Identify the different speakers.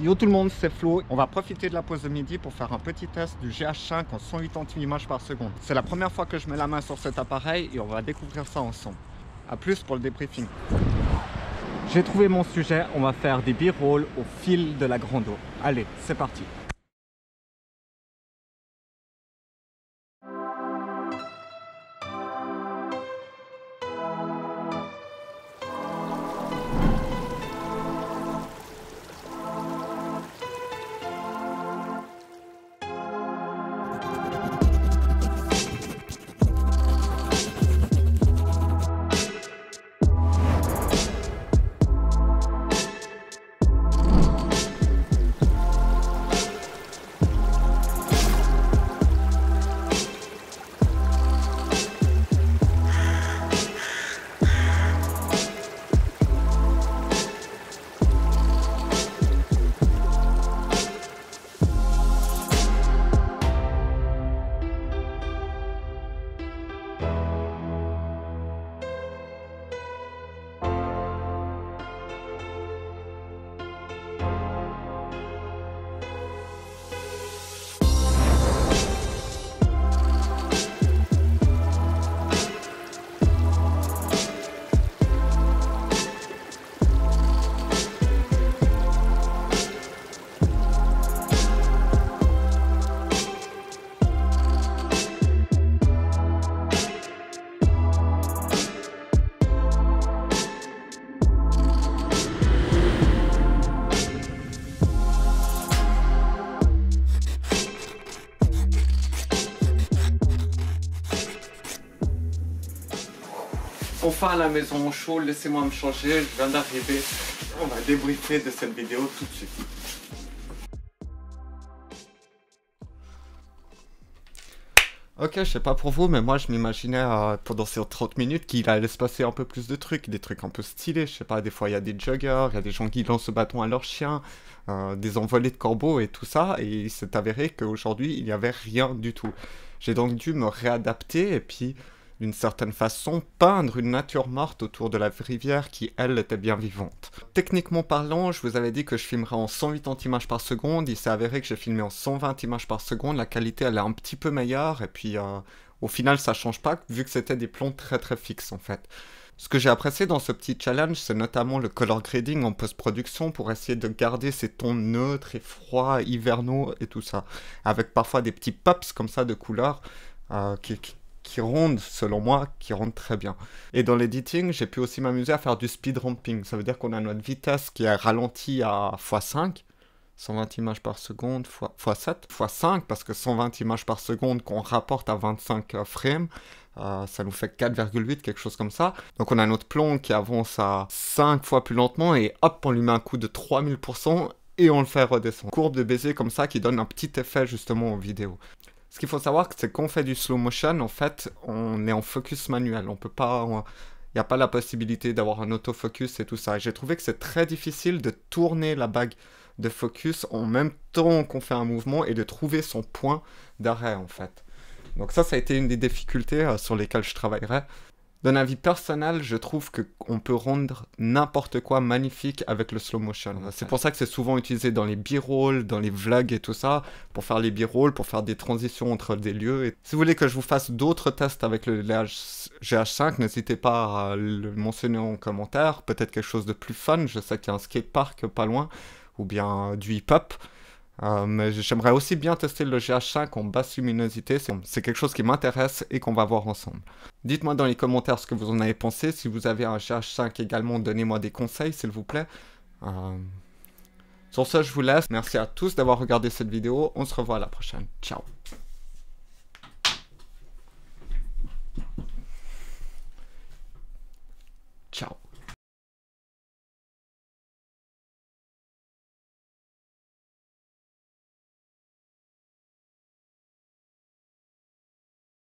Speaker 1: Yo tout le monde, c'est Flo. On va profiter de la pause de midi pour faire un petit test du GH5 en 180 images par seconde. C'est la première fois que je mets la main sur cet appareil et on va découvrir ça ensemble. A plus pour le débriefing. J'ai trouvé mon sujet, on va faire des b-rolls au fil de la grande eau. Allez, c'est parti. Enfin à la maison au chaud, laissez-moi me changer, je viens d'arriver. On va débriefer de cette vidéo tout de suite. Ok, je sais pas pour vous, mais moi je m'imaginais pendant ces 30 minutes qu'il allait se passer un peu plus de trucs, des trucs un peu stylés, je sais pas, des fois il y a des joggers, il y a des gens qui lancent le bâton à leurs chiens, des envolées de corbeaux et tout ça, et il s'est avéré qu'aujourd'hui il n'y avait rien du tout. J'ai donc dû me réadapter et puis d'une certaine façon, peindre une nature morte autour de la rivière qui, elle, était bien vivante. Techniquement parlant, je vous avais dit que je filmerais en 180 images par seconde, il s'est avéré que j'ai filmé en 120 images par seconde, la qualité elle est un petit peu meilleure, et puis au final ça change pas, vu que c'était des plans très très fixes en fait. Ce que j'ai apprécié dans ce petit challenge, c'est notamment le color grading en post-production pour essayer de garder ces tons neutres et froids, hivernaux et tout ça, avec parfois des petits pops comme ça de couleurs qui rendent, selon moi, qui rendent très bien. Et dans l'editing, j'ai pu aussi m'amuser à faire du speed ramping. Ça veut dire qu'on a notre vitesse qui est ralentie à x5, 120 images par seconde, x7, x5, parce que 120 images par seconde qu'on rapporte à 25 frames, ça nous fait 4,8, quelque chose comme ça. Donc on a notre plomb qui avance à 5 fois plus lentement, et hop, on lui met un coup de 3000%, et on le fait redescendre. Courbe de baiser comme ça qui donne un petit effet justement aux vidéos. Ce qu'il faut savoir, c'est qu'on fait du slow motion, en fait, on est en focus manuel. On peut pas, il n'y a pas la possibilité d'avoir un autofocus et tout ça. J'ai trouvé que c'est très difficile de tourner la bague de focus en même temps qu'on fait un mouvement et de trouver son point d'arrêt, en fait. Donc ça a été une des difficultés sur lesquelles je travaillerai. D'un avis personnel, je trouve qu'on peut rendre n'importe quoi magnifique avec le slow motion. C'est pour ça que c'est souvent utilisé dans les b-rolls, dans les vlogs et tout ça, pour faire les b-rolls, pour faire des transitions entre des lieux. Et si vous voulez que je vous fasse d'autres tests avec le GH5, n'hésitez pas à le mentionner en commentaire. Peut-être quelque chose de plus fun, je sais qu'il y a un skatepark pas loin, ou bien du hip-hop. Mais j'aimerais aussi bien tester le GH5 en basse luminosité, c'est quelque chose qui m'intéresse et qu'on va voir ensemble. Dites-moi dans les commentaires ce que vous en avez pensé, si vous avez un GH5 également, donnez-moi des conseils s'il vous plaît. Sur ce, je vous laisse, merci à tous d'avoir regardé cette vidéo, on se revoit à la prochaine, ciao.